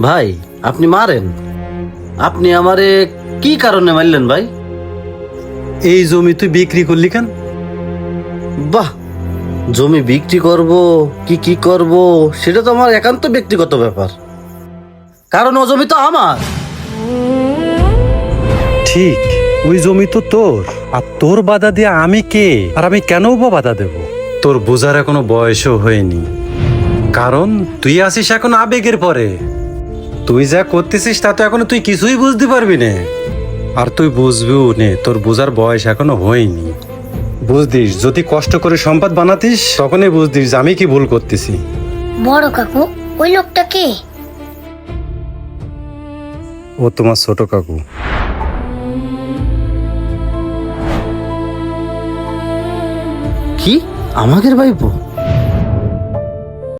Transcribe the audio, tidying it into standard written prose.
ভাই, আপনি মারেন। আপনি আমারে কি কারণে মারলেন ভাই? এই জমি তুই বিক্রি করলি কেন? বাহ, জমি বিক্রি করব কি কি করব সেটা তো আমার একান্ত ব্যক্তিগত ব্যাপার, কারণ ও জমি তো আমার। ঠিক, ওই জমি তো তোর। আর তোর বাধা দিয়ে আমি কে, আর আমি কেন বা বাধা দেব? তোর বোঝার এখনো বয়সও হয়নি, কারণ তুই আসিস এখন আবেগের পরে। তুই যা করতেছিস তা তো এখনো তুই কিছুই বুঝতে পারবি না, আর তুই বুঝবিও নে, তোর বোঝার বয়স এখনো হয়নি। বুঝদিস, যদি কষ্ট করে সম্পদ বানাতিস তখনই বুঝদিস যে আমি কি ভুল করতেছি। বড় কাকু, ওই লোকটা কে? ও তোমার ছোট কাকু। কি, আমাদের ভাইপো?